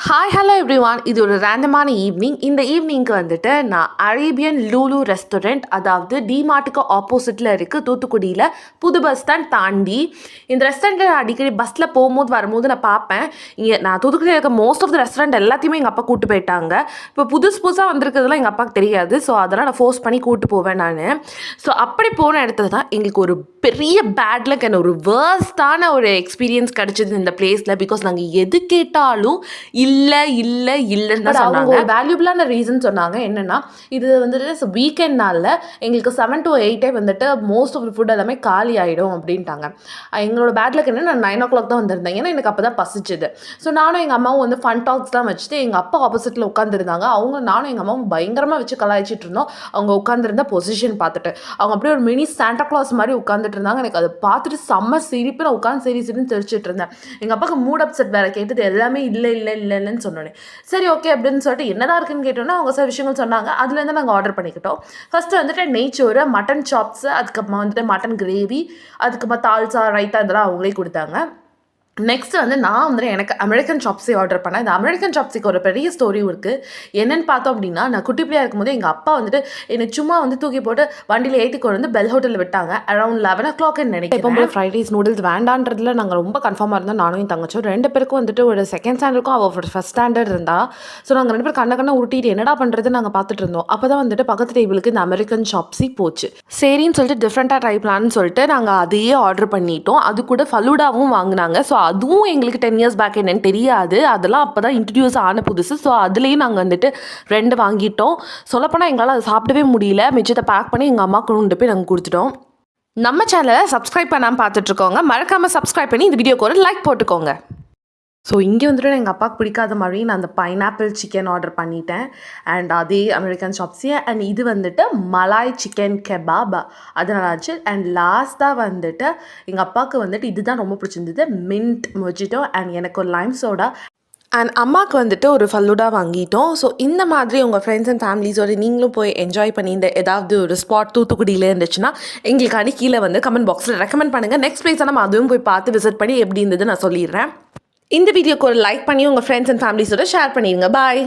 Hi hello everyone. இது ஒரு ரேண்டமான evening. இந்த ஈவினிங்க்கு வந்துட்டு நான் அரேபியன் லூலு ரெஸ்டாரண்ட், அதாவது டிமார்ட்டுக்கு ஆப்போசிட்டில் இருக்குது, தூத்துக்குடியில் புது பஸ் ஸ்டாண்ட் தாண்டி. இந்த ரெஸ்டாரண்ட்டில் அடிக்கடி பஸ்ஸில் போகும்போது வரும்போது நான் பார்ப்பேன். இங்கே நான் தூத்துக்குடியில் இருக்க மோஸ்ட் ஆஃப் த ரெஸ்டாரண்ட் எல்லாத்தையுமே எங்கள் அப்பா கூப்பிட்டு போயிட்டாங்க. இப்போ புதுசாக வந்திருக்கிறதுலாம் எங்கள் அப்பாவுக்கு தெரியாது. ஸோ அதெல்லாம் நான் ஃபோர்ஸ் பண்ணி கூப்பிட்டு போவேன் நான். ஸோ அப்படி போன இடத்துல தான் எங்களுக்கு ஒரு பெரிய பேட் லக் அண்ட் ஒரு வேர்ஸ்டான ஒரு எக்ஸ்பீரியன்ஸ் கிடச்சிது இந்த பிளேஸில். பிகாஸ் நாங்கள் எது கேட்டாலும் இல்லைன்னு தான் சொன்னாங்க. ஒரு வேல்யூபிளான ரீசன் சொன்னாங்க. என்னென்னா, இது வந்துட்டு வீக்கெண்ட் நாளில் எங்களுக்கு 7 to 8 வந்துட்டு மோஸ்ட் ஆஃப் ஃபுட் எல்லாமே காலி ஆகிடும் அப்படின்ட்டாங்க. எங்களோட பேட்லுக்கு என்ன, நான் 9 o'clock தான் வந்திருந்தேன். ஏன்னா எனக்கு அப்போ தான் பசிச்சுது. ஸோ நானும் எங்கள் அம்மாவும் வந்து ஃபன் டாக்ஸ்லாம் வச்சுட்டு எங்கள் அப்பா ஆப்போசிட்டில் உட்காந்துருந்தாங்க. நானும் எங்கள் அம்மாவும் பயங்கரமாக வச்சு கலாய்ச்சிட்டு இருந்தோம். அவங்க உட்காந்துருந்த பொசிஷன் பார்த்துட்டு அவங்க அப்படியே ஒரு மினி சாண்டா கிளாஸ் மாதிரி உட்காந்துட்டு இருந்தாங்க. எனக்கு அதை பார்த்துட்டு செம்ம சிரிப்பு. நான் உட்காந்து சிரின்னு தெரிச்சிட்டு இருந்தேன். எங்கள் அப்பாவுக்கு மூட் அப்செட் வேறு கேட்டது எல்லாமே இல்லைன்னு சொன்னோன்னே சரி ஓகே அப்படின்னு சொல்லிட்டு என்னதான் இருக்குன்னு கேட்டோன்னா அவங்க சில விஷயங்கள் சொன்னாங்க. அதுலேருந்து நாங்கள் ஆர்டர் பண்ணிக்கிட்டோம். ஃபஸ்ட்டு வந்துட்டு நெய்ச்சோறு, மட்டன் சாப்ஸு, அதுக்கப்புறமா வந்துட்டு மட்டன் கிரேவி, அதுக்கப்புறமா தால்சா, ரைத்தா இதெல்லாம் அவங்களே கொடுத்தாங்க. நெக்ஸ்ட் வந்து நான் வந்துட்டு எனக்கு அமெரிக்கன் சாப்ஸி ஆர்டர் பண்ணேன். இந்த அமெரிக்கன் சாப்ஸிக்கு ஒரு பெரிய ஸ்டோரியும் இருக்குது. என்னென்னு பார்த்தோம் அப்படின்னா, நான் குட்டி பிள்ளையாக இருக்கும்போது எங்கள் அப்பா வந்துட்டு என்னை சும்மா வந்து தூக்கி போட்டு வண்டியில் ஏற்றி கொண்டு வந்து பெல் ஹோட்டலில் விட்டாங்க. அரௌண்ட் 11 o'clock நினைக்கிறேன். இப்போ ஃப்ரைட் ரைஸ் நூடுல்ஸ் வேண்டான்றதுல நாங்கள் ரொம்ப கன்ஃபார்மாக இருந்தோம். நானும் என் தங்கச்சும் 2 பேருக்கும் வந்துட்டு ஒரு செகண்ட் ஸ்டாண்டர்டுக்கும் அவள் ஃபஸ்ட் ஸ்டாண்டர்ட் இருந்தா. ஸோ நாங்கள் 2 பேரும் கண்ண உருட்டிட்டு என்னடா பண்ணுறது நாங்கள் பார்த்துட்டு இருந்தோம். அப்போ தான் வந்துட்டு பக்கத்து டேபிளுக்கு இந்த அமெரிக்கன் சாப்ஸி போச்சு. சரின்னு சொல்லிட்டு டிஃப்ரெண்ட்டாக ட்ரை பண்ணலான்னு சொல்லிட்டு நாங்கள் அதையே ஆர்டர் பண்ணிட்டோம். அது கூட ஃபலூடாவும் வாங்கினாங்க. ஸோ அதுவும் எங்களுக்கு 10 years பேக் என்னன்னு தெரியாது. அதெல்லாம் அப்போ தான் இன்ட்ரடியூஸ் ஆன புதுசு. ஸோ அதுலேயும் நாங்கள் வந்துட்டு 2 வாங்கிட்டோம். சொல்லப்போனால் எங்களால் அதை சாப்பிடவே முடியல. மிச்சத்தை பேக் பண்ணி எங்கள் அம்மாவுக்கு கொண்டு போய் நாங்கள் கொடுத்துட்டோம். நம்ம சேனலை சப்ஸ்கிரைப் பண்ணாமல் பார்த்துட்ருக்கோங்க. மறக்காமல் சப்ஸ்கிரைப் பண்ணி இந்த வீடியோக்கு ஒரு லைக் போட்டுக்கோங்க. ஸோ இங்கே வந்துட்டு எங்கள் அப்பாவுக்கு பிடிக்காத மாதிரி நான் அந்த பைனாப்பிள் சிக்கன் ஆர்டர் பண்ணிட்டேன். அண்ட் அதே அமெரிக்கன் சாப்ஸி. அண்ட் இது வந்துட்டு மலாய் சிக்கன் கெபாப், அது நல்லாச்சு. அண்ட் லாஸ்ட்டாக வந்துட்டு எங்கள் அப்பாவுக்கு வந்துட்டு இதுதான் ரொம்ப பிடிச்சிருந்தது, மின்ட் மொஜிட்டோ. அண்ட் எனக்கு ஒரு லைம் சோடா. அண்ட் அம்மாவுக்கு வந்துட்டு ஒரு ஃபல்லூடா வாங்கிட்டோம். ஸோ இந்த மாதிரி உங்கள் ஃப்ரெண்ட்ஸ் அண்ட் ஃபேமிலிஸோடு நீங்களும் போய் என்ஜாய் பண்ணி இந்த ஏதாவது ஒரு ஸ்பாட் தூத்துக்குடியில் இருந்துச்சுன்னா எங்களுக்காண்டி கீழே வந்து கமெண்ட் பாக்ஸில் ரெக்கமெண்ட் பண்ணுங்கள். நெக்ஸ்ட் பிளேஸாக நம்ம அதுவும் போய் பார்த்து விசிட் பண்ணி எப்படி இருந்தது நான் சொல்லிடுறேன். இந்த வீடியோக்கு ஒரு லைக் பண்ணி உங்கள் ஃப்ரெண்ட்ஸ் அண்ட் ஃபேமிலிஸோட ஷேர் பண்ணிடுங்க. பாய்.